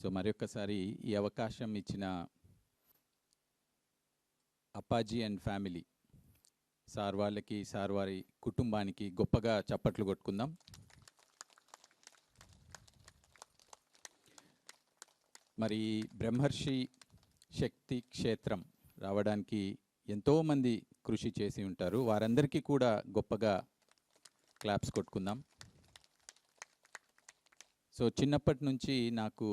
So మరొకసారి ఈ అవకాశం ఇచ్చిన అప్పాజీ అండ్ ఫ్యామిలీ సార్ వాళ్ళకి, సార్ వారి కుటుంబానికి గొప్పగా చప్పట్లు కొట్టుకుందాం. మరి బ్రహ్మర్షి శక్తి క్షేత్రం రావడానికి ఎంతోమంది కృషి చేసి ఉంటారు. వారందరికీ కూడా గొప్పగా క్లాప్స్ కొట్టుకుందాం. సో చిన్నప్పటి నుంచి నాకు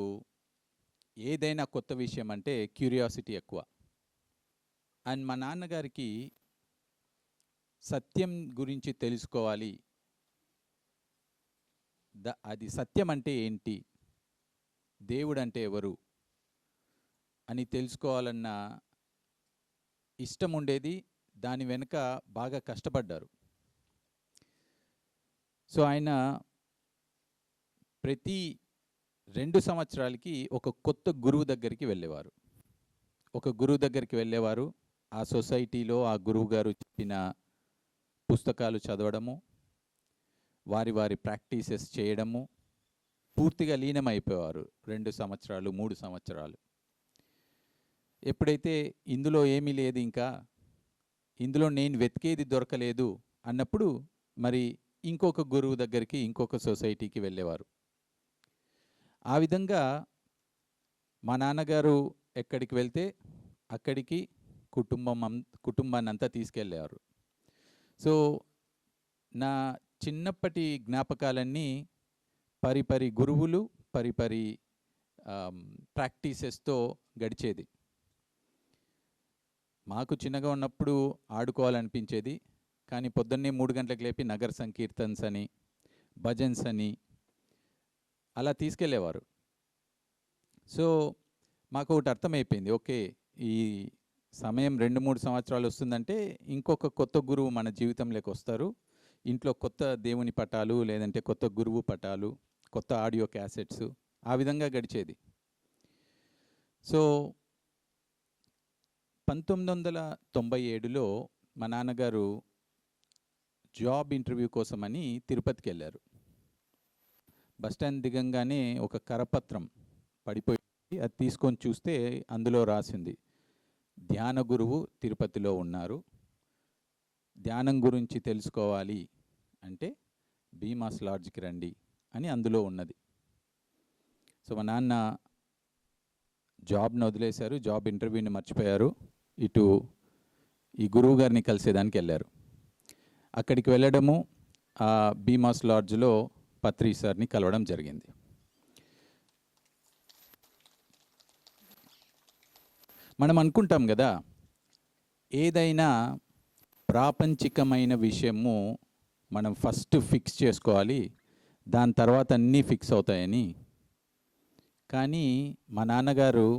ఏదైనా కొత్త విషయం అంటే క్యూరియాసిటీ ఎక్కువ. అండ్ మా నాన్నగారికి సత్యం గురించి తెలుసుకోవాలి, అది సత్యం అంటే ఏంటి, దేవుడు అంటే ఎవరు అని తెలుసుకోవాలన్న ఇష్టం ఉండేది. దాని వెనుక బాగా కష్టపడ్డారు. సో ఆయన ప్రతి 2 సంవత్సరాలకి ఒక కొత్త గురువు దగ్గరికి వెళ్ళేవారు. ఆ సొసైటీలో ఆ గురువు గారు చెప్పిన పుస్తకాలు చదవడము, వారి ప్రాక్టీసెస్ చేయడము, పూర్తిగా లీనమైపోయేవారు. 2 సంవత్సరాలు 3 సంవత్సరాలు. ఎప్పుడైతే ఇందులో ఏమీ లేదు, ఇంకా ఇందులో నేను వెతికేది దొరకలేదు అన్నప్పుడు మరి ఇంకొక గురువు దగ్గరికి, ఇంకొక సొసైటీకి వెళ్ళేవారు. ఆ విధంగా మా నాన్నగారు ఎక్కడికి వెళ్తే అక్కడికి కుటుంబాన్ని అంతా తీసుకెళ్ళేవారు. సో నా చిన్నప్పటి జ్ఞాపకాలన్నీ పరిపరి గురువులు, పరిపరి ప్రాక్టీసెస్తో గడిచేది. మాకు చిన్నగా ఉన్నప్పుడు ఆడుకోవాలనిపించేది, కానీ పొద్దున్నే 3 గంటలకు లేపి నగర సంకీర్తన్స్ అని, భజన్స్ అని అలా తీసుకెళ్ళేవారు. సో మాకు ఒకటి అర్థమైపోయింది, ఓకే ఈ సమయం 2-3 సంవత్సరాలు వస్తుందంటే ఇంకొక కొత్త గురువు మన జీవితంలోకి వస్తారు. ఇంట్లో కొత్త దేవుని పటాలు, లేదంటే కొత్త గురువు పటాలు, కొత్త ఆడియో క్యాసెట్స్, ఆ విధంగా గడిచేది. సో 1997లో మా నాన్నగారు జాబ్ ఇంటర్వ్యూ కోసమని తిరుపతికి వెళ్ళారు. బస్టాండ్ దిగంగానే ఒక కరపత్రం పడిపోయి అది తీసుకొని చూస్తే అందులో రాసింది, ధ్యాన గురువు తిరుపతిలో ఉన్నారు, ధ్యానం గురించి తెలుసుకోవాలి అంటే భీమాస్ లాడ్జ్కి రండి అని అందులో ఉన్నది. సో మా నాన్న జాబ్ను వదిలేశారు, జాబ్ ఇంటర్వ్యూని మర్చిపోయారు, ఇటు ఈ గురువు గారిని కలిసేదానికి వెళ్ళారు. అక్కడికి వెళ్ళడము, ఆ భీమాస్ లాడ్జ్లో పత్రి సార్ని కలవడం జరిగింది. మనం అనుకుంటాం కదా, ఏదైనా ప్రాపంచికమైన విషయము మనం ఫస్ట్ ఫిక్స్ చేసుకోవాలి, దాని తర్వాత అన్నీ ఫిక్స్ అవుతాయని. కానీ మా నాన్నగారు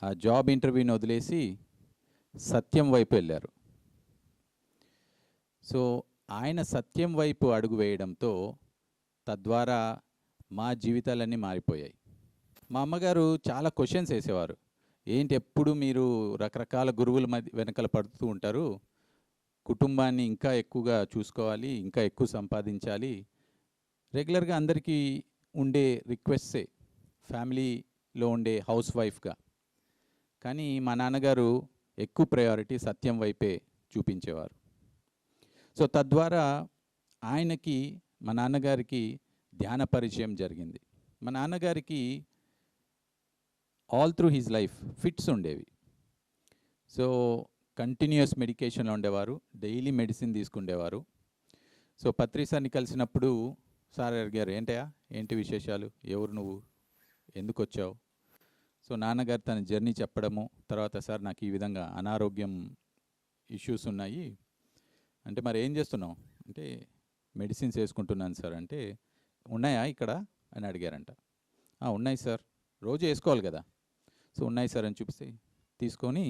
ఆ జాబ్ ఇంటర్వ్యూని వదిలేసి సత్యం వైపు వెళ్ళారు. సో ఆయన సత్యం వైపు అడుగు వేయడంతో తద్వారా మా జీవితాలన్నీ మారిపోయాయి. మా అమ్మగారు చాలా క్వశ్చన్స్ వేసేవారు, ఏంటి ఎప్పుడు మీరు రకరకాల గురువుల వెనకాల పడుతూ ఉంటారు, కుటుంబాన్ని ఇంకా ఎక్కువగా చూసుకోవాలి, ఇంకా ఎక్కువ సంపాదించాలి, రెగ్యులర్గా అందరికీ ఉండే రిక్వెస్ట్సే ఫ్యామిలీలో ఉండే హౌస్ వైఫ్గా. కానీ మా నాన్నగారు ఎక్కువ ప్రయారిటీ సత్యం వైపే చూపించేవారు. సో తద్వారా ఆయనకి, మా నాన్నగారికి ధ్యాన పరిచయం జరిగింది. మా నాన్నగారికి all through his life fits ఉండేవి. సో కంటిన్యూస్ మెడికేషన్లో ఉండేవారు, డైలీ మెడిసిన్ తీసుకుండేవారు. సో పత్రి సార్ని కలిసినప్పుడు సార్ అడిగారు, ఏంటి విశేషాలు, ఎవరు నువ్వు, ఎందుకు వచ్చావు? సో నాన్నగారు తన జర్నీ చెప్పడము, తర్వాత సార్ నాకు ఈ విధంగా అనారోగ్యం ఇష్యూస్ ఉన్నాయి అంటే, మరి ఏం చేస్తున్నావు అంటే, మెడిసిన్స్ వేసుకుంటున్నాను సార్ అంటే, ఉన్నాయా ఇక్కడ అని అడిగారంట. ఉన్నాయి సార్, రోజు వేసుకోవాలి కదా. సో ఉన్నాయి సార్ అని చూపిస్తే తీసుకొని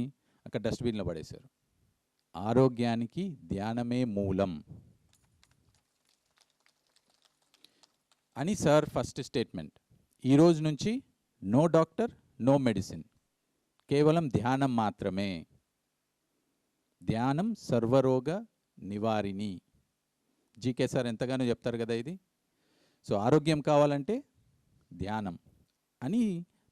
అక్కడ డస్ట్బిన్లో పడేశారు. ఆరోగ్యానికి ధ్యానమే మూలం అని సార్ ఫస్ట్ స్టేట్మెంట్. ఈరోజు నుంచి నో డాక్టర్, నో మెడిసిన్, కేవలం ధ్యానం మాత్రమే. ధ్యానం సర్వరోగ నివారిణి. జీకే సార్ ఎంతగానో చెప్తారు కదా ఇది. సో ఆరోగ్యం కావాలంటే ధ్యానం అని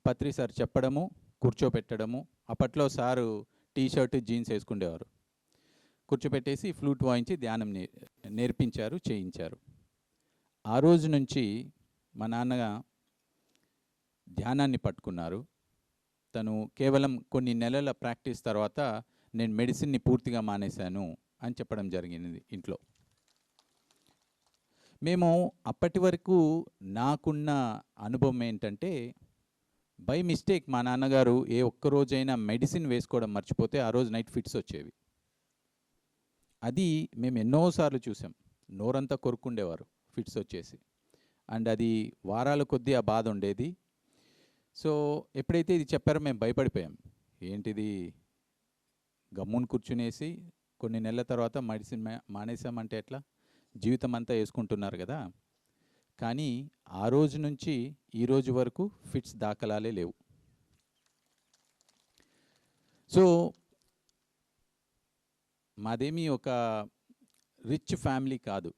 పత్రి సార్ చెప్పడము, కూర్చోపెట్టడము. అప్పట్లో సారు టీ షర్ట్, జీన్స్ వేసుకుండేవారు. కూర్చోపెట్టేసి ఫ్లూట్ వాయించి ధ్యానం నేర్పించారు, చేయించారు. ఆ రోజు నుంచి మా నాన్న ధ్యానాన్ని పట్టుకున్నారు. తను కేవలం కొన్ని నెలల ప్రాక్టీస్ తర్వాత నేను మెడిసిన్ని పూర్తిగా మానేశాను అని చెప్పడం జరిగింది ఇంట్లో. మేము అప్పటి వరకు నాకున్న అనుభవం ఏంటంటే, బై మిస్టేక్ మా నాన్నగారు ఏ ఒక్క రోజైనా మెడిసిన్ వేసుకోవడం మర్చిపోతే ఆ రోజు నైట్ ఫిట్స్ వచ్చేవి. అది మేము ఎన్నోసార్లు చూసాం. నోరంతా కొరుక్కుండేవారు ఫిట్స్ వచ్చేసి. అండ్ అది వారాల కొద్దీ ఆ బాధ ఉండేది. సో ఎప్పుడైతే ఇది చెప్పారో మేము భయపడిపోయాం. ఏంటిది, గమ్మున కూర్చునేసి కొన్ని నెలల తర్వాత మెడిసిన్ మానేసామంటే ఎట్లా, జీవితం అంతా వేసుకుంటున్నారు కదా. కానీ ఆ రోజు నుంచి ఈ రోజు వరకు ఫిట్స్ దాఖలాలే లేవు. సో మాదేమీ ఒక రిచ్ ఫ్యామిలీ కాదు,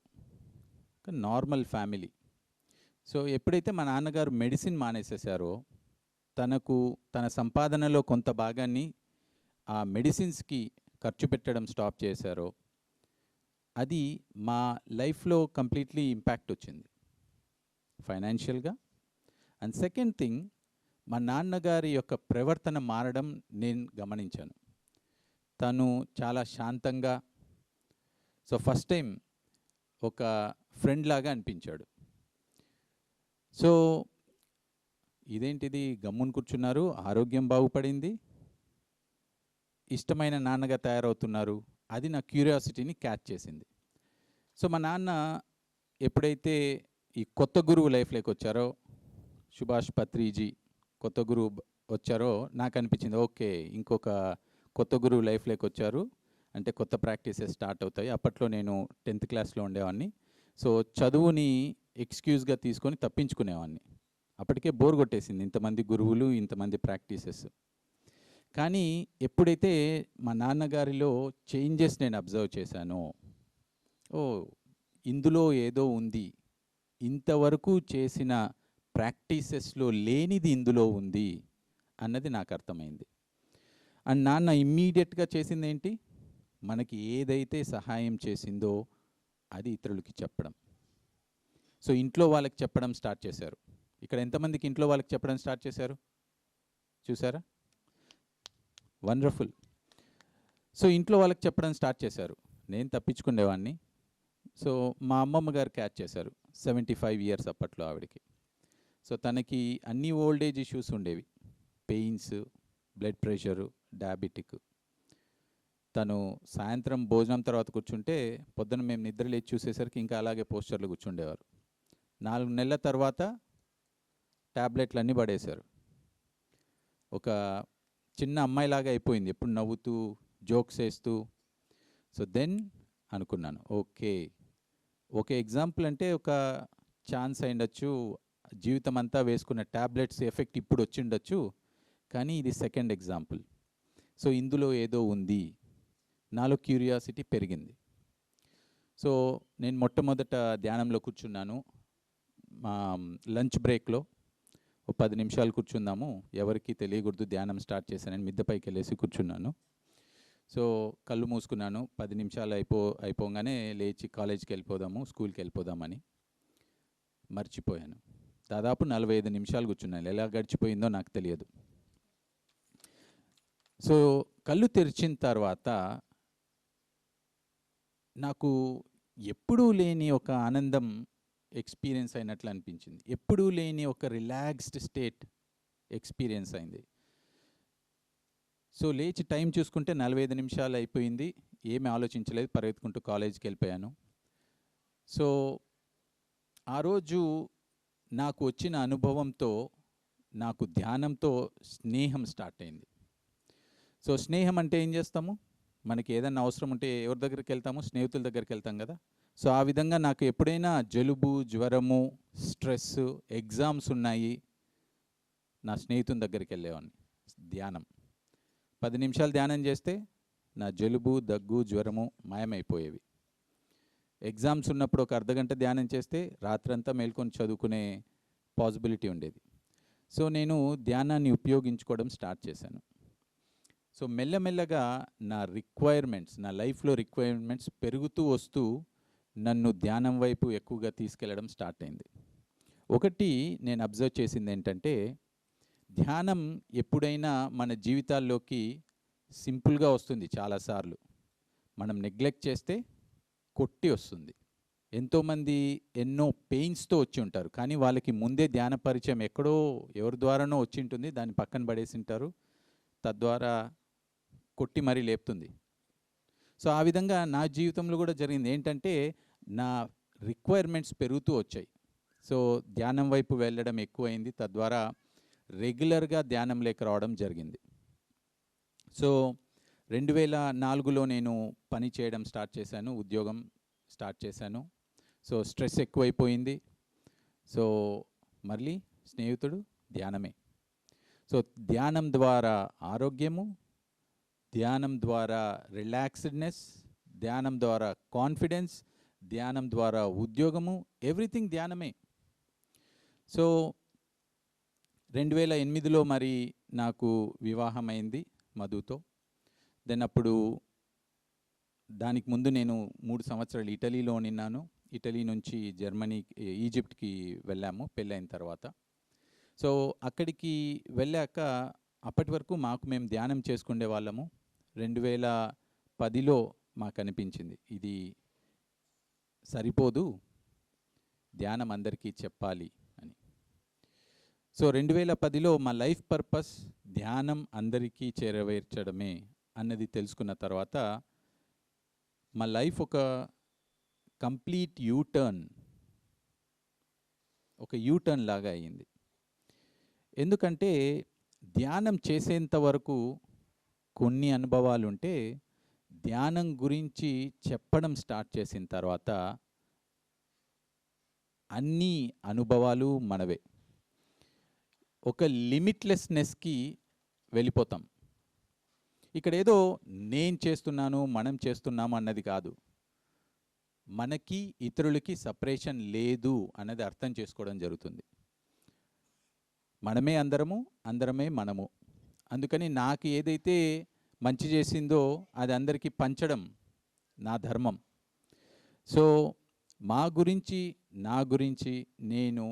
ఒక నార్మల్ ఫ్యామిలీ. సో ఎప్పుడైతే మా నాన్నగారు మెడిసిన్ మానేసేసారో, తన సంపాదనలో కొంత భాగాన్ని ఆ మెడిసిన్స్కి ఖర్చు పెట్టడం స్టాప్ చేశారో, అది మా లైఫ్లో కంప్లీట్లీ ఇంపాక్ట్ వచ్చింది ఫైనాన్షియల్గా. అండ్ సెకండ్ థింగ్, మా నాన్నగారి యొక్క ప్రవర్తన మారడం నేను గమనించాను. తను చాలా శాంతంగా, సో ఫస్ట్ టైం ఒక ఫ్రెండ్ లాగా అనిపించాడు. సో ఇదేంటిది, గమ్మున కూర్చున్నారు, ఆరోగ్యం బాగుపడింది, ఇష్టమైన నాన్నగా తయారవుతున్నారు, అది నా క్యూరియాసిటీని క్యాచ్ చేసింది. సో మా నాన్న ఎప్పుడైతే ఈ కొత్త గురువు లైఫ్లోకి వచ్చారో, సుభాష్ పత్రిజీ కొత్త గురువు వచ్చారో, నాకు అనిపించింది ఓకే, ఇంకొక కొత్త గురువు లైఫ్లోకి వచ్చారు అంటే కొత్త ప్రాక్టీసెస్ స్టార్ట్ అవుతాయి. అప్పట్లో నేను 10th క్లాస్లో ఉండేవాడిని. సో చదువుని ఎక్స్క్యూజ్గా తీసుకొని తప్పించుకునేవాడిని. అప్పటికే బోర్ కొట్టేసింది, ఇంతమంది గురువులు, ఇంతమంది ప్రాక్టీసెస్. కానీ ఎప్పుడైతే మా నాన్నగారిలో చేంజెస్ నేను అబ్జర్వ్ చేశానో, ఓ ఇందులో ఏదో ఉంది, ఇంతవరకు చేసిన ప్రాక్టీసెస్లో లేనిది ఇందులో ఉంది అన్నది నాకు అర్థమైంది. అండ్ నాన్న ఇమ్మీడియట్గా చేసింది ఏంటి, మనకి ఏదైతే సహాయం చేసిందో అది ఇతరులకి చెప్పడం. సో ఇంట్లో వాళ్ళకి చెప్పడం స్టార్ట్ చేశారు. ఇక్కడ ఎంతమందికి ఇంట్లో వాళ్ళకి చెప్పడం స్టార్ట్ చేశారు చూసారా? వండర్ఫుల్. సో ఇంట్లో వాళ్ళకి చెప్పడం స్టార్ట్ చేశారు. నేను తప్పించుకునేవాడిని. సో మా అమ్మమ్మ గారు క్యాచ్ చేశారు. 75 ఇయర్స్ అప్పట్లో ఆవిడకి. సో తనకి అన్ని ఓల్డ్ ఏజ్ ఇష్యూస్ ఉండేవి, పెయిన్స్, బ్లడ్ ప్రెషరు, డయాబెటిక్. తను సాయంత్రం భోజనం తర్వాత కూర్చుంటే పొద్దున మేము నిద్ర లేచి చూసేసరికి ఇంకా అలాగే పోస్చర్లు కూర్చుండేవారు. 4 నెలల తర్వాత ట్యాబ్లెట్లు అన్నీ పడేశారు. ఒక చిన్న అమ్మాయిలాగా అయిపోయింది, ఎప్పుడు నవ్వుతూ జోక్స్ వేస్తూ. సో దెన్ అనుకున్నాను, ఓకే, ఒక ఎగ్జాంపుల్ అంటే ఒక ఛాన్స్ అయిండొచ్చు, జీవితం అంతా వేసుకున్న ట్యాబ్లెట్స్ ఎఫెక్ట్ ఇప్పుడు వచ్చిండొచ్చు, కానీ ఇది సెకండ్ ఎగ్జాంపుల్. సో ఇందులో ఏదో ఉంది, నాలో క్యూరియాసిటీ పెరిగింది. సో నేను మొట్టమొదట ధ్యానంలో కూర్చున్నాను. మా లంచ్ బ్రేక్లో ఓ 10 నిమిషాలు కూర్చుందాము, ఎవరికి తెలియకూడదు ధ్యానం స్టార్ట్ చేశానని మిద్దెపైకి వెళ్ళేసి కూర్చున్నాను. సో కళ్ళు మూసుకున్నాను. 10 నిమిషాలు అయిపోగానే లేచి కాలేజీకి వెళ్ళిపోదాము, స్కూల్కి వెళ్ళిపోదామని మర్చిపోయాను. దాదాపు 45 నిమిషాలు కూర్చున్నాను. ఎలా గడిచిపోయిందో నాకు తెలియదు. సో కళ్ళు తెరిచిన తర్వాత నాకు ఎప్పుడూ లేని ఒక ఆనందం ఎక్స్పీరియన్స్ అయినట్లు అనిపించింది. ఎప్పుడూ లేని ఒక రిలాక్స్డ్ స్టేట్ ఎక్స్పీరియన్స్ అయింది. సో లేచి టైం చూసుకుంటే 45 నిమిషాలు అయిపోయింది. ఏమీ ఆలోచించలేదు, పరిగెత్తుకుంటూ కాలేజీకి వెళ్ళిపోయాను. సో ఆ రోజు నాకు వచ్చిన అనుభవంతో నాకు ధ్యానంతో స్నేహం స్టార్ట్ అయింది. సో స్నేహం అంటే ఏం చేస్తాము, మనకి ఏదైనా అవసరం ఉంటే ఎవరి దగ్గరికి వెళ్తాము, స్నేహితుల దగ్గరికి వెళ్తాం కదా. సో ఆ విధంగా నాకు ఎప్పుడైనా జలుబు, జ్వరము, స్ట్రెస్, ఎగ్జామ్స్ ఉన్నాయి, నా స్నేహితుని దగ్గరికి వెళ్ళేవాడిని. ధ్యానం 10 నిమిషాలు ధ్యానం చేస్తే నా జలుబు, దగ్గు, జ్వరము మాయమైపోయేవి. ఎగ్జామ్స్ ఉన్నప్పుడు ఒక అర్ధగంట ధ్యానం చేస్తే రాత్రంతా మేల్కొని చదువుకునే పాసిబిలిటీ ఉండేది. సో నేను ధ్యానాన్ని ఉపయోగించుకోవడం స్టార్ట్ చేశాను. సో మెల్లమెల్లగా నా లైఫ్‌లో రిక్వైర్మెంట్స్ పెరుగుతూ వస్తూ నన్ను ధ్యానం వైపు ఎక్కువగా తీసుకెళ్ళడం స్టార్ట్ అయింది. ఒకటి నేను అబ్జర్వ్ చేసిందేంటంటే, ధ్యానం ఎప్పుడైనా మన జీవితాల్లోకి సింపుల్‌గా వస్తుంది చాలా సార్లు. మనం నెగ్లెక్ట్ చేస్తే కొట్టి వస్తుంది. ఎంతోమంది ఎన్నో పెయిన్స్‌తో వచ్చి ఉంటారు. కానీ వాళ్ళకి ముందే ధ్యాన పరిచయం ఎక్కడో ఎవరి ద్వారానో వచ్చి ఉంటుంది. దాన్ని పక్కన పడేసింటారు. తద్వారా కొట్టి మరీ లేపుతుంది. సో ఆ విధంగా నా జీవితంలో కూడా జరిగింది. ఏంటంటే నా రిక్వైర్మెంట్స్ పెరుగుతూ వచ్చాయి. సో ధ్యానం వైపు వెళ్ళడం ఎక్కువైంది. తద్వారా రెగ్యులర్‌గా ధ్యానంలోకి రావడం జరిగింది. సో 2004లో నేను పని చేయడం స్టార్ట్ చేశాను. ఉద్యోగం స్టార్ట్ చేశాను. సో స్ట్రెస్ ఎక్కువైపోయింది. సో మళ్ళీ స్నేహితుడు ధ్యానమే. సో ధ్యానం ద్వారా ఆరోగ్యము, ధ్యానం ద్వారా రిలాక్స్డ్‌నెస్, ధ్యానం ద్వారా కాన్ఫిడెన్స్, ధ్యానం ద్వారా ఉద్యోగము, ఎవ్రీథింగ్ ధ్యానమే. సో 2008లో మరి నాకు వివాహమైంది మధుతో. దెన్ అప్పుడు దానికి ముందు నేను 3 సంవత్సరాలు ఇటలీలో ఉన్నాను. ఇటలీ నుంచి ఈజిప్ట్‌కి వెళ్ళాము పెళ్ళైన తర్వాత. సో అక్కడికి వెళ్ళాక అప్పటి వరకు మేము ధ్యానం చేసుకునే వాళ్ళము. 2010లో మాకనిపించింది ఇది సరిపోదు, ధ్యానం అందరికీ చెప్పాలి అని. సో 2010లో మా లైఫ్ పర్పస్ ధ్యానం అందరికీ చేరవేర్చడమే అన్నది తెలుసుకున్న తర్వాత మా లైఫ్ ఒక కంప్లీట్ యూటర్న్ లాగా అయింది. ఎందుకంటే ధ్యానం చేసేంత వరకు కొన్ని అనుభవాలుంటే, ధ్యానం గురించి చెప్పడం స్టార్ట్ చేసిన తర్వాత అన్ని అనుభవాలు మనవే. ఒక లిమిట్లెస్‌నెస్‌కి వెళ్ళిపోతాం. ఇక్కడేదో నేను చేస్తున్నాను, మనం చేస్తున్నాము అన్నది కాదు. మనకి ఇతరులకి సెపరేషన్ లేదు అన్నది అర్థం చేసుకోవడం జరుగుతుంది. మనమే అందరము, అందరమే మనము. అందుకని నాకు ఏదైతే మంచి చేసిందో అది అందరికీ పంచడం నా ధర్మం. సో నా గురించి నేను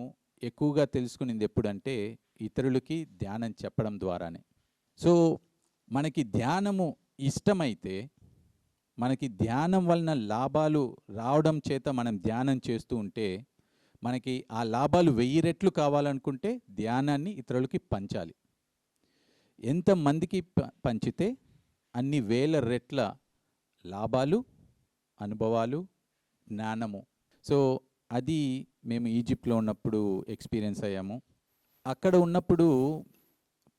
ఎక్కువగా తెలుసుకునింది ఎప్పుడంటే ఇతరులకి ధ్యానం చెప్పడం ద్వారానే. సో మనకి ధ్యానము ఇష్టమైతే, మనకి ధ్యానం వలన లాభాలు రావడం చేత మనం ధ్యానం చేస్తూ ఉంటే, మనకి ఆ లాభాలు 1000 రెట్లు కావాలనుకుంటే ధ్యానాన్ని ఇతరులకి పంచాలి. ఎంతమందికి పంచితే అన్ని 1000 రెట్ల లాభాలు, అనుభవాలు, జ్ఞానము. సో అది మేము ఈజిప్ట్లో ఉన్నప్పుడు ఎక్స్పీరియన్స్ అయ్యాము. అక్కడ ఉన్నప్పుడు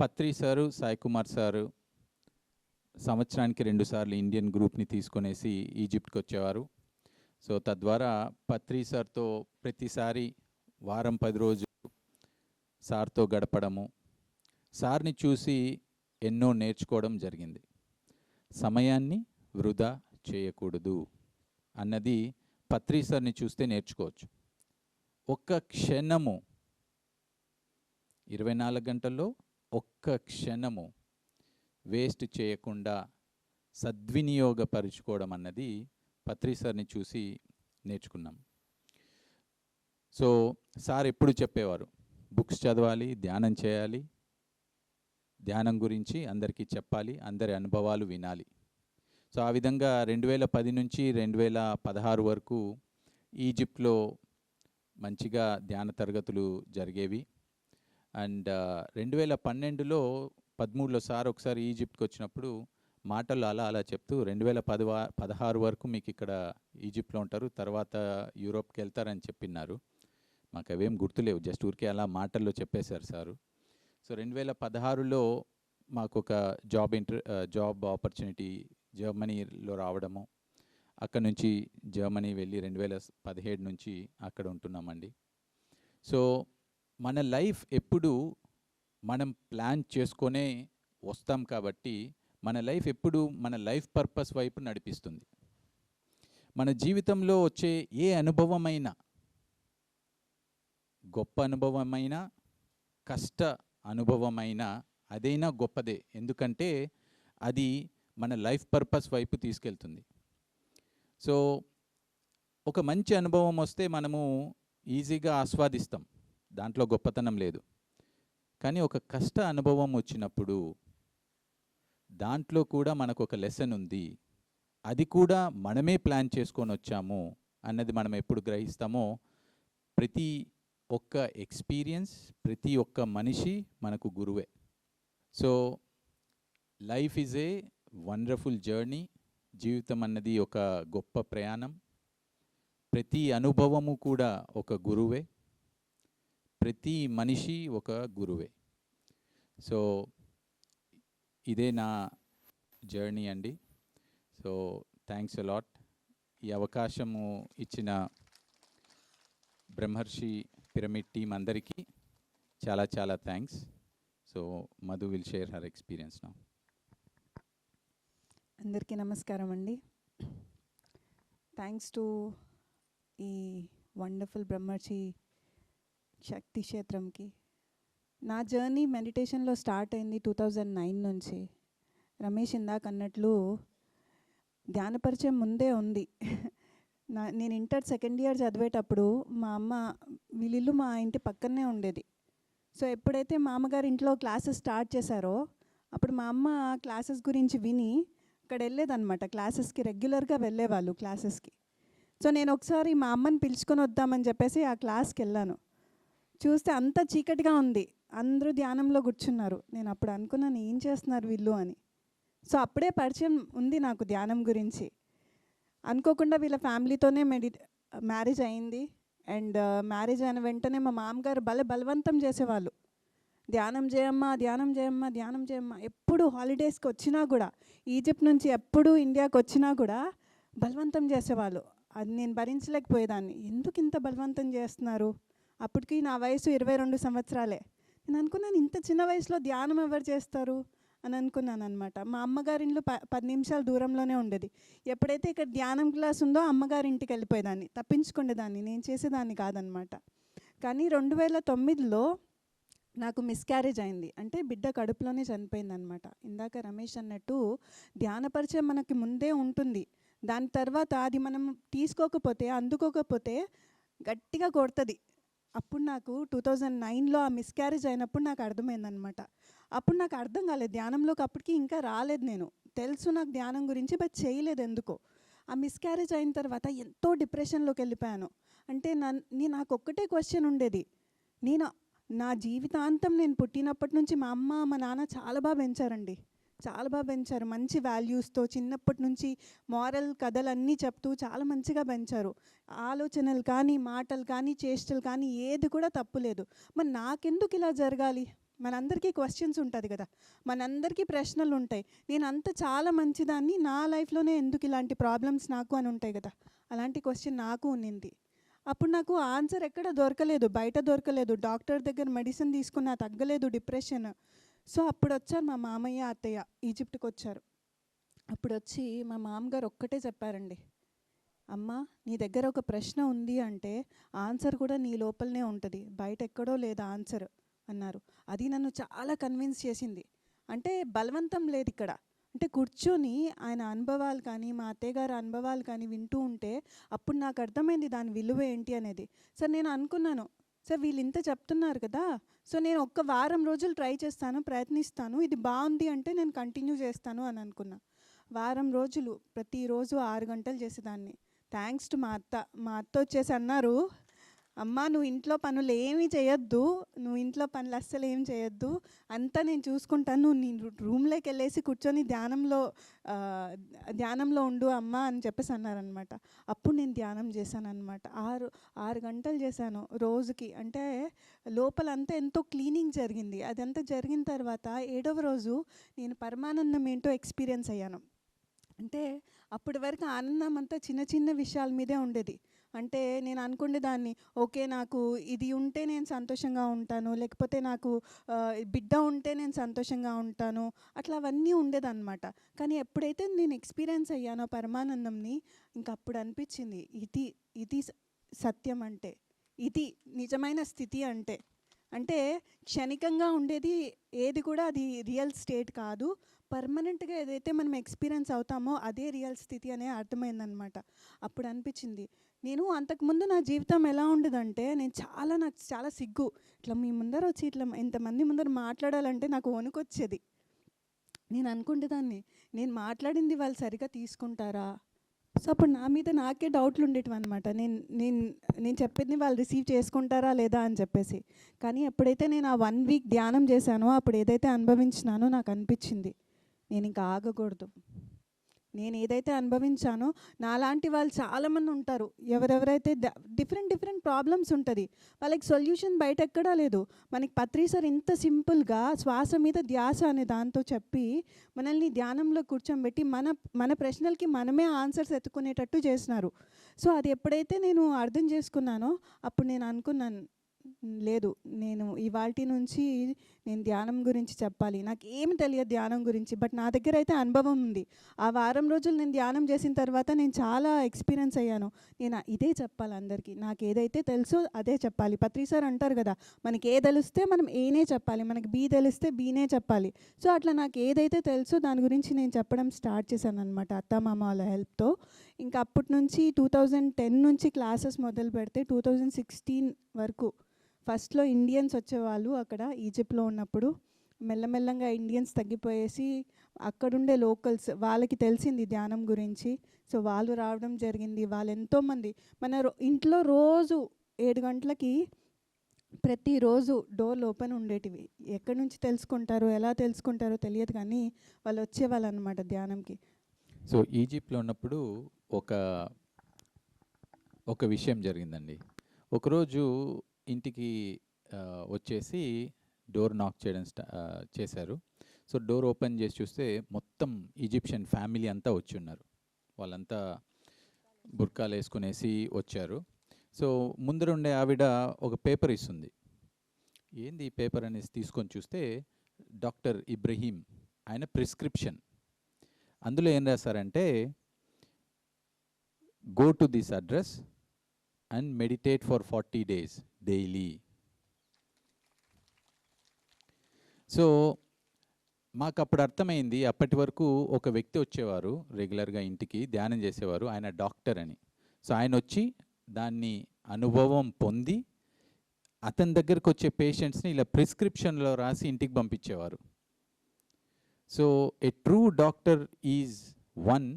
పత్రి సారు, సాయి కుమార్ సారు సంవత్సరానికి 2 సార్లు ఇండియన్ గ్రూప్‌ని తీసుకొనేసి ఈజిప్ట్‌కి వచ్చేవారు. సో తద్వారా పత్రి సార్‌తో ప్రతిసారి వారం 10 రోజులు సార్‌తో గడపడము, సార్‌ని చూసి ఎన్నో నేర్చుకోవడం జరిగింది. సమయాన్ని వృధా చేయకూడదు అన్నది పత్రి సార్‌ని చూస్తే నేర్చుకోవచ్చు. ఒక్క క్షణము 24 గంటల్లో ఒక్క క్షణము వేస్ట్ చేయకుండా సద్వినియోగపరుచుకోవడం అన్నది పత్రి సార్‌ని చూసి నేర్చుకున్నాం. సో సార్ ఎప్పుడు చెప్పేవారు, బుక్స్ చదవాలి, ధ్యానం చేయాలి, ధ్యానం గురించి అందరికీ చెప్పాలి, అందరి అనుభవాలు వినాలి. సో ఆ విధంగా 2010 నుంచి 2016 వరకు ఈజిప్ట్లో మంచిగా ధ్యాన తరగతులు జరిగేవి. అండ్ 2012లో 13లో సార్ ఒకసారి ఈజిప్ట్‌కి వచ్చినప్పుడు మాటలు అలా చెప్తూ 2016 వరకు మీకు ఇక్కడ ఈజిప్ట్‌లో ఉంటారు, తర్వాత యూరోప్‌కి వెళ్తారని చెప్పినారు. మాకు అవేం గుర్తులేవు, జస్ట్ ఊరికే అలా మాటల్లో చెప్పేశారు సారు. సో 2016లో మాకు ఒక జాబ్ ఆపర్చునిటీ జర్మనీలో రావడము, అక్కడ నుంచి జర్మనీ వెళ్ళి 2017 నుంచి అక్కడ ఉంటున్నామండి. సో మన లైఫ్ ఎప్పుడు మనం ప్లాన్ చేసుకొనే వస్తాం కాబట్టి మన లైఫ్ ఎప్పుడు మన లైఫ్ పర్పస్ వైపు నడిపిస్తుంది. మన జీవితంలో వచ్చే ఏ అనుభవమైనా, గొప్ప అనుభవమైనా, కష్ట అనుభవమైనా అదైనా గొప్పదే. ఎందుకంటే అది మన లైఫ్ పర్పస్ వైపు తీసుకెళ్తుంది. సో ఒక మంచి అనుభవం వస్తే మనము ఈజీగా ఆస్వాదిస్తాం, దాంట్లో గొప్పతనం లేదు. కానీ ఒక కష్ట అనుభవం వచ్చినప్పుడు దాంట్లో కూడా మనకు ఒక లెసన్ ఉంది, అది కూడా మనమే ప్లాన్ చేసుకొని వచ్చాము అన్నది మనం ఎప్పుడు గ్రహిస్తామో, ప్రతి ఒక్క ఎక్స్పీరియన్స్, ప్రతి ఒక్క మనిషి మనకు గురువే. So life is a wonderful journey. జీవితం అన్నది ఒక గొప్ప ప్రయాణం. ప్రతి అనుభవము కూడా ఒక గురువే, ప్రతి మనిషి ఒక గురువే. సో ఇదే నా జర్నీ అండి. So thanks a lot. ఈ అవకాశము ఇచ్చిన బ్రహ్మర్షి పిరమిడ్ టీమ్ అందరికీ చాలా చాలా thanks. So Madhu will share her experience now. అందరికీ నమస్కారం అండి. థ్యాంక్స్ టు ఈ వండర్ఫుల్ బ్రహ్మర్షి శక్తి క్షేత్రంకి. నా జర్నీ మెడిటేషన్లో స్టార్ట్ అయింది 2009 నుంచి. రమేష్ ఇందాక అన్నట్లు ధ్యానపరిచయం ముందే ఉంది. నేను ఇంటర్ సెకండ్ ఇయర్ చదివేటప్పుడు మా అమ్మ వీళ్ళిల్లు మా ఇంటి పక్కనే ఉండేది. సో ఎప్పుడైతే మా అమ్మగారు ఇంట్లో క్లాసెస్ స్టార్ట్ చేశారో అప్పుడు మా అమ్మ క్లాసెస్ గురించి విని అక్కడ వెళ్ళేదన్నమాట. క్లాసెస్కి రెగ్యులర్గా వెళ్ళేవాళ్ళు క్లాసెస్కి. సో నేను ఒకసారి మా అమ్మని పిలుచుకొని వద్దామని చెప్పేసి ఆ క్లాస్కి వెళ్ళాను. చూస్తే అంతా చీకటిగా ఉంది, అందరూ ధ్యానంలో కూర్చున్నారు. నేను అప్పుడు అనుకున్నాను, ఏం చేస్తున్నారు వీళ్ళు అని. సో అప్పుడే పరిచయం ఉంది నాకు ధ్యానం గురించి. అనుకోకుండా వీళ్ళ ఫ్యామిలీతోనే మ్యారేజ్ అయింది. అండ్ మ్యారేజ్ అయిన వెంటనే మా మామగారు బలవంతం చేసేవాళ్ళు, ధ్యానం చేయమ్మా, ధ్యానం చేయమ్మా, ధ్యానం చేయమ్మా. ఎప్పుడు హాలిడేస్కి వచ్చినా కూడా, ఈజిప్ట్ నుంచి ఎప్పుడు ఇండియాకి వచ్చినా కూడా బలవంతం చేసేవాళ్ళు. అది నేను భరించలేకపోయేదాన్ని. ఎందుకు ఇంత బలవంతం చేస్తున్నారు? అప్పటికి నా వయసు 22 సంవత్సరాలే. నేను అనుకున్నాను, ఇంత చిన్న వయసులో ధ్యానం ఎవరు చేస్తారు అని అనుకున్నాను అనమాట. మా అమ్మగారింట్లో 10 నిమిషాల దూరంలోనే ఉండేది. ఎప్పుడైతే ఇక్కడ ధ్యానం క్లాస్ ఉందో అమ్మగారింటికి వెళ్ళిపోయేదాన్ని, తప్పించుకునేదాన్ని, నేను చేసేదాన్ని కాదనమాట. కానీ 2009లో నాకు మిస్క్యారేజ్ అయింది. అంటే బిడ్డ కడుపులోనే చనిపోయిందనమాట. ఇందాక రమేష్ అన్నట్టు ధ్యానపరిచయం మనకి ముందే ఉంటుంది. దాని తర్వాత అది మనం తీసుకోకపోతే, అందుకోకపోతే గట్టిగా కొడుతుంది. అప్పుడు నాకు 2009లో ఆ మిస్క్యారేజ్ అయినప్పుడు నాకు అర్థమైందనమాట. అప్పుడు నాకు అర్థం కాలేదు ధ్యానంలోకి, అప్పటికి ఇంకా రాలేదు. నేను తెలుసు నాకు ధ్యానం గురించి, బట్ చేయలేదు ఎందుకో. ఆ మిస్క్యారేజ్ అయిన తర్వాత ఎంతో డిప్రెషన్లోకి వెళ్ళిపోయాను. అంటే నాకు ఒక్కటే క్వశ్చన్ ఉండేది, నా జీవితాంతం నేను పుట్టినప్పటి నుంచి మా అమ్మ మా నాన్న చాలా బాగా పెంచారండి, చాలా బాగా పెంచారు. మంచి వాల్యూస్తో చిన్నప్పటి నుంచి మారల్ కథలన్నీ చెప్తూ చాలా మంచిగా పెంచారు. ఆలోచనలు కానీ, మాటలు కానీ, చేష్టలు కానీ ఏది కూడా తప్పులేదు. మరి నాకెందుకు ఇలా జరగాలి? మనందరికీ క్వశ్చన్స్ ఉంటుంది కదా, మనందరికీ ప్రశ్నలు ఉంటాయి. నేను అంత చాలా మంచిదాన్ని, నా లైఫ్లోనే ఎందుకు ఇలాంటి ప్రాబ్లమ్స్ నాకు అని ఉంటాయి కదా. అలాంటి క్వశ్చన్ నాకు ఉన్నింది. అప్పుడు నాకు ఆన్సర్ ఎక్కడ దొరకలేదు, బయట దొరకలేదు. డాక్టర్ దగ్గర మెడిసిన్ తీసుకున్నా తగ్గలేదు డిప్రెషన్. సో అప్పుడు వచ్చారు మా మామయ్య అత్తయ్య, ఈజిప్ట్కి వచ్చారు. అప్పుడు వచ్చి మా మామగారు ఒక్కటే చెప్పారండి, అమ్మ నీ దగ్గర ఒక ప్రశ్న ఉంది అంటే ఆన్సర్ కూడా నీ లోపలనే ఉంటుంది, బయట ఎక్కడో లేదు ఆన్సర్ అన్నారు. అది నన్ను చాలా కన్విన్స్ చేసింది. అంటే బలవంతం లేదు ఇక్కడ. అంటే కూర్చొని ఆయన అనుభవాలు కానీ, మా అత్తయ్య గారి అనుభవాలు కానీ వింటూ ఉంటే అప్పుడు నాకు అర్థమైంది దాని విలువ ఏంటి అనేది. సార్ నేను అనుకున్నాను, సార్ వీళ్ళు ఇంత చెప్తున్నారు కదా, సో నేను ఒక్క వారం రోజులు ట్రై చేస్తాను, ప్రయత్నిస్తాను, ఇది బాగుంది అంటే నేను కంటిన్యూ చేస్తాను అని అనుకున్నా. వారం రోజులు ప్రతిరోజు 6 గంటలు చేసేదాన్ని. థ్యాంక్స్ టు మా అత్త వచ్చేసి అన్నారు, అమ్మ నువ్వు ఇంట్లో పనులు ఏమీ చేయొద్దు, నువ్వు ఇంట్లో పనులు అస్సలు ఏం చేయొద్దు, అంతా నేను చూసుకుంటాను, నువ్వు నీ రూమ్లోకి వెళ్ళేసి కూర్చొని ధ్యానంలో ఉండు అమ్మ అని చెప్పేసి అన్నారనమాట. అప్పుడు నేను ధ్యానం చేశాను అనమాట. 6 గంటలు చేశాను రోజుకి. అంటే లోపలంతా ఎంతో క్లీనింగ్ జరిగింది. అదంతా జరిగిన తర్వాత 7వ రోజు నేను పరమానందం ఏంటో ఎక్స్పీరియన్స్ అయ్యాను. అంటే అప్పటి వరకు ఆనందం అంతా చిన్న చిన్న విషయాల మీదే ఉండేది. అంటే నేను అనుకునేదాన్ని, ఓకే నాకు ఇది ఉంటే నేను సంతోషంగా ఉంటాను, లేకపోతే నాకు బిడ్డ ఉంటే నేను సంతోషంగా ఉంటాను, అట్లా అవన్నీ ఉండేదన్నమాట. కానీ ఎప్పుడైతే నేను ఎక్స్పీరియన్స్ అయ్యానో పరమానందంని, ఇంక అప్పుడు అనిపించింది ఇది సత్యం అంటే, ఇది నిజమైన స్థితి అంటే. అంటే క్షణికంగా ఉండేది ఏది కూడా అది రియల్ స్టేట్ కాదు. పర్మనెంట్‌గా ఏదైతే మనం ఎక్స్‌పీరియన్స్ అవుతామో అదే రియల్ స్థితి అనే అర్థమైందనమాట. అప్పుడు అనిపించింది. నేను అంతకుముందు నా జీవితం ఎలా ఉండేదంటే నాకు చాలా సిగ్గు. ఇట్లా మీ ముందర వచ్చి ఇట్లా ఇంతమంది ముందర మాట్లాడాలంటే నాకు వణుకొచ్చేది. నేను అనుకుంటేదాన్ని, నేను మాట్లాడింది వాళ్ళు సరిగ్గా తీసుకుంటారా? సో, అప్పుడు నా మీద నాకే డౌట్లు ఉండేటివన్నమాట. నేను నేను నేను చెప్పింది వాళ్ళు రిసీవ్ చేసుకుంటారా లేదా అని చెప్పేసి. కానీ ఎప్పుడైతే నేను ఆ 1 వీక్ ధ్యానం చేశానో, అప్పుడు ఏదైతే అనుభవించినానో నాకు అనిపించింది, నేనింక ఆగకూడదు. నేను ఏదైతే అనుభవించానో నాలాంటి వాళ్ళు చాలామంది ఉంటారు. ఎవరెవరైతే డిఫరెంట్ ప్రాబ్లమ్స్ ఉంటుంది. వాళ్ళకి సొల్యూషన్ బయట ఎక్కడా లేదు. మనకి పత్రి సార్ ఇంత సింపుల్గా శ్వాస మీద ధ్యాస అనే దాంతో చెప్పి మనల్ని ధ్యానంలో కూర్చోబెట్టి మన మన ప్రశ్నలకి మనమే ఆన్సర్స్ ఎత్తుకునేటట్టు చేసినారు. సో అది ఎప్పుడైతే నేను అర్థం చేసుకున్నానో అప్పుడు నేను అనుకున్నాను, లేదు నేను ఇవాల్టి నుంచి నేను ధ్యానం గురించి చెప్పాలి. నాకేమి తెలియదు ధ్యానం గురించి, బట్ నా దగ్గర అయితే అనుభవం ఉంది. ఆ వారం రోజులు నేను ధ్యానం చేసిన తర్వాత నేను చాలా ఎక్స్పీరియన్స్ అయ్యాను. నేను ఇదే చెప్పాలి అందరికీ. నాకు ఏదైతే తెలుసో అదే చెప్పాలి. పత్రి సార్ అంటారు కదా, మనకి ఏ తెలిస్తే మనం ఏనే చెప్పాలి, మనకి బీ తెలిస్తే బీనే చెప్పాలి. సో అట్లా నాకు ఏదైతే తెలుసో దాని గురించి నేను చెప్పడం స్టార్ట్ చేశాను అనమాట, అత్తమామ వాళ్ళ హెల్ప్తో. ఇంకా అప్పటి నుంచి 2010 నుంచి క్లాసెస్ మొదలు పెడితే 2016 వరకు ఫస్ట్లో ఇండియన్స్ వచ్చేవాళ్ళు అక్కడ ఈజిప్ట్లో ఉన్నప్పుడు. మెల్లమెల్లంగా ఇండియన్స్ తగ్గిపోయేసి అక్కడుండే లోకల్స్ వాళ్ళకి తెలిసింది ధ్యానం గురించి. సో వాళ్ళు రావడం జరిగింది. వాళ్ళు ఎంతోమంది మన ఇంట్లో రోజు 7 గంటలకి ప్రతిరోజు డోర్లు ఓపెన్ ఉండేటివి. ఎక్కడి నుంచి తెలుసుకుంటారో ఎలా తెలుసుకుంటారో తెలియదు, కానీ వాళ్ళు వచ్చేవాళ్ళు అనమాట ధ్యానంకి. సో ఈజిప్ట్లో ఉన్నప్పుడు ఒక ఒక విషయం జరిగిందండి. ఒకరోజు ఇంటికి వచ్చేసి డోర్ నాక్ చేయడం చేశారు. సో డోర్ ఓపెన్ చేసి చూస్తే మొత్తం ఈజిప్షియన్ ఫ్యామిలీ అంతా వచ్చి ఉన్నారు. వాళ్ళంతా బుర్కాలు వేసుకునేసి వచ్చారు. సో ముందరుండే ఆవిడ ఒక పేపర్ ఇస్తుంది. ఏంది ఈ పేపర్ అనేసి తీసుకొని చూస్తే డాక్టర్ ఇబ్రహీం ఆయన ప్రిస్క్రిప్షన్. అందులో ఏం రాశారంటే, go to this address and meditate for 40 days daily. So మాకు అప్పుడు అర్థమైంది, అప్పటి వరకు ఒక వ్యక్తి వచ్చేవారు రెగ్యులర్గా ఇంటికి ధ్యానం చేసేవారు, ఆయన డాక్టర్ అని. సో ఆయన వచ్చి దాన్ని అనుభవం పొంది అతని దగ్గరకు వచ్చే పేషెంట్స్ని ఇలా ప్రిస్క్రిప్షన్లో రాసి ఇంటికి పంపించేవారు. So a true doctor is one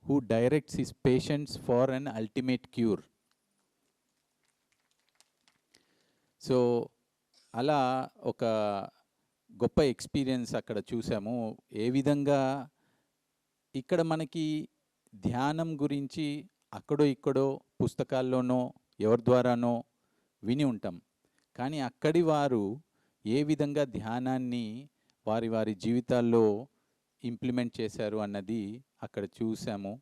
who directs his patients for an ultimate cure. So అలా ఒక గొప్ప ఎక్స్పీరియన్స్ అక్కడ చూసాము. ఏ విధంగా ఇక్కడ మనకి ధ్యానం గురించి అక్కడో ఇక్కడో పుస్తకాల్లోనో ఎవరి ద్వారానో విని ఉంటాం, కానీ అక్కడి వారు ఏ విధంగా ధ్యానాన్ని వారి వారి జీవితాల్లో ఇంప్లిమెంట్ చేశారు అన్నది అక్కడ చూసాము.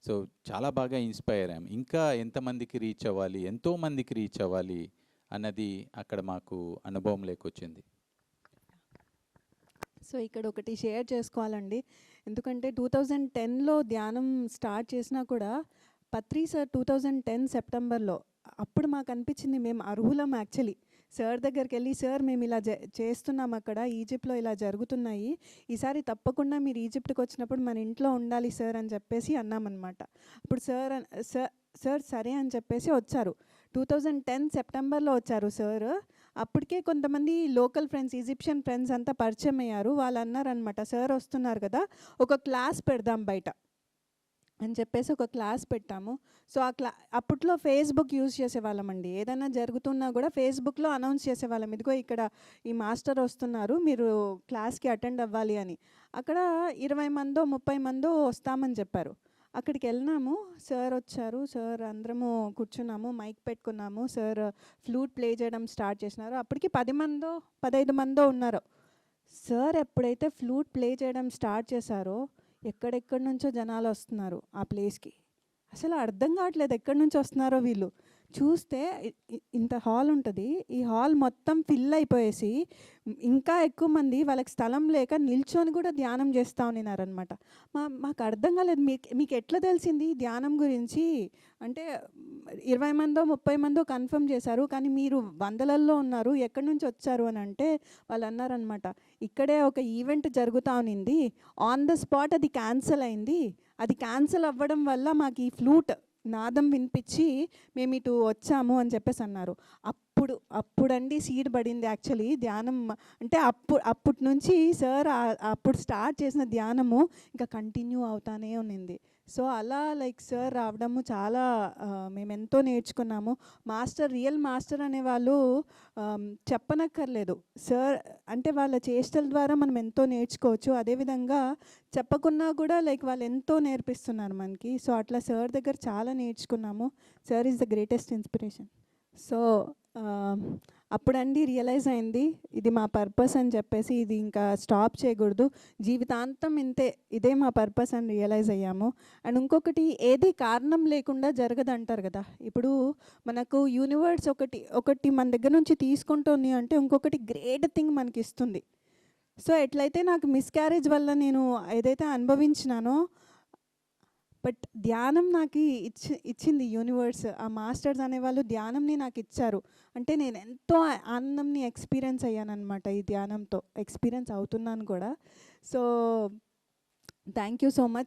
సో చాలా బాగా ఇన్స్పైర్ అయ్యాము. ఇంకా ఎంతమందికి రీచ్ అవ్వాలి, ఎంతోమందికి రీచ్ అవ్వాలి అన్నది అక్కడ మాకు అనుభవం లేకొచ్చింది. సో ఇక్కడ ఒకటి షేర్ చేసుకోవాలండి. ఎందుకంటే 2010లో ధ్యానం స్టార్ట్ చేసినా కూడా పత్రి సార్ 2010 సెప్టెంబర్లో అప్పుడు మాకు అనిపించింది మేము అర్హులం యాక్చువల్లీ. సార్ దగ్గరికి వెళ్ళి, సార్ మేము ఇలా చేస్తున్నాం, అక్కడ ఈజిప్ట్లో ఇలా జరుగుతున్నాయి, ఈసారి తప్పకుండా మీరు ఈజిప్ట్కి వచ్చినప్పుడు మన ఇంట్లో ఉండాలి సార్ అని చెప్పేసి అన్నామన్నమాట. అప్పుడు సార్ సరే అని చెప్పేసి వచ్చారు. 2010 సెప్టెంబర్లో వచ్చారు సార్. అప్పటికే కొంతమంది లోకల్ ఫ్రెండ్స్, ఈజిప్షియన్ ఫ్రెండ్స్ అంతా పరిచయం అయ్యారు. వాళ్ళు అన్నారనమాట, సార్ వస్తున్నారు కదా, ఒక క్లాస్ పెడదాం బయట అని చెప్పేసి ఒక క్లాస్ పెట్టాము. సో అప్పట్లో ఫేస్బుక్ యూజ్ చేసేవాళ్ళమండి. ఏదైనా జరుగుతున్నా కూడా ఫేస్బుక్లో అనౌన్స్ చేసేవాళ్ళం, ఇదిగో ఇక్కడ ఈ మాస్టర్ వస్తున్నారు, మీరు క్లాస్కి అటెండ్ అవ్వాలి అని. అక్కడ 20 మందో 30 మందో వస్తామని చెప్పారు. అక్కడికి వెళ్ళినాము, సార్ వచ్చారు, సార్ అందరము కూర్చున్నాము, మైక్ పెట్టుకున్నాము, సార్ ఫ్లూట్ ప్లే చేయడం స్టార్ట్ చేసినారు. అప్పటికి 10 మందో 15 మందో ఉన్నారు. సార్ ఎప్పుడైతే ఫ్లూట్ ప్లే చేయడం స్టార్ట్ చేశారో ఎక్కడెక్కడి నుంచో జనాలు వస్తున్నారు ఆ ప్లేస్కి. అసలు అర్థం కావట్లేదు ఎక్కడి నుంచి వస్తున్నారో వీళ్ళు. చూస్తే ఇంత హాల్ ఉంటుంది. ఈ హాల్ మొత్తం ఫిల్ అయిపోయేసి ఇంకా ఎక్కువ మంది వాళ్ళకి స్థలం లేక నిల్చొని కూడా ధ్యానం చేస్తూ ఉన్నారనమాట. మాకు అర్థం కాలేదు, మీకు ఎట్లా తెలిసింది ఈ ధ్యానం గురించి అంటే 20 మందో 30 మందో కన్ఫర్మ్ చేశారు, కానీ మీరు వందలల్లో ఉన్నారు, ఎక్కడి నుంచి వచ్చారు అని అంటే వాళ్ళు అన్నారనమాట, ఇక్కడే ఒక ఈవెంట్ జరుగుతూ ఉన్నింది, ఆన్ ద స్పాట్ అది క్యాన్సిల్ అయింది, అది క్యాన్సిల్ అవ్వడం వల్ల మాకు ఈ ఫ్లూట్ నాదం వినిపించి మేము ఇటు వచ్చాము అని చెప్పేసి అన్నారు. అప్పుడండి సీడ్ పడింది యాక్చువల్లీ ధ్యానం అంటే. అప్పటి నుంచి సార్ అప్పుడు స్టార్ట్ చేసిన ధ్యానము ఇంకా కంటిన్యూ అవుతానే ఉన్నింది. సో అలా లైక్ సార్ రావడము చాలా మేము ఎంతో నేర్చుకున్నాము. రియల్ మాస్టర్ అనేవాళ్ళు చెప్పనక్కర్లేదు, సార్ అంటే వాళ్ళ చేష్టల ద్వారా మనం ఎంతో నేర్చుకోవచ్చు. అదేవిధంగా చెప్పకున్నా కూడా లైక్ వాళ్ళు ఎంతో నేర్పిస్తున్నారు మనకి. సో అట్లా సార్ దగ్గర చాలా నేర్చుకున్నాము. Sir is the greatest inspiration. So అప్పుడండి రియలైజ్ అయింది ఇది మా పర్పస్ అని చెప్పేసి, ఇది ఇంకా స్టాప్ చేయకూడదు, జీవితాంతం ఇదే మా పర్పస్ అని రియలైజ్ అయ్యాము. అండ్ ఇంకొకటి, ఏది కారణం లేకుండా జరగదంటారు కదా. ఇప్పుడు మనకు యూనివర్స్ ఒకటి మన దగ్గర నుంచి తీసుకుంటుంది అంటే ఇంకొకటి గ్రేట్ థింగ్ మనకి ఇస్తుంది. సో ఎట్లయితే నాకు మిస్క్యారేజ్ వల్ల నేను ఏదైతే అనుభవించినానో, బట్ ధ్యానం నాకు ఇచ్చింది యూనివర్స్. ఆ మాస్టర్స్ అనేవాళ్ళు ధ్యానంని నాకు ఇచ్చారు. అంటే నేను ఎంతో ఆనందంని ఎక్స్పీరియన్స్ అయ్యానన్నమాట ఈ ధ్యానంతో, ఎక్స్పీరియన్స్ అవుతున్నాను కూడా. So thank you so much.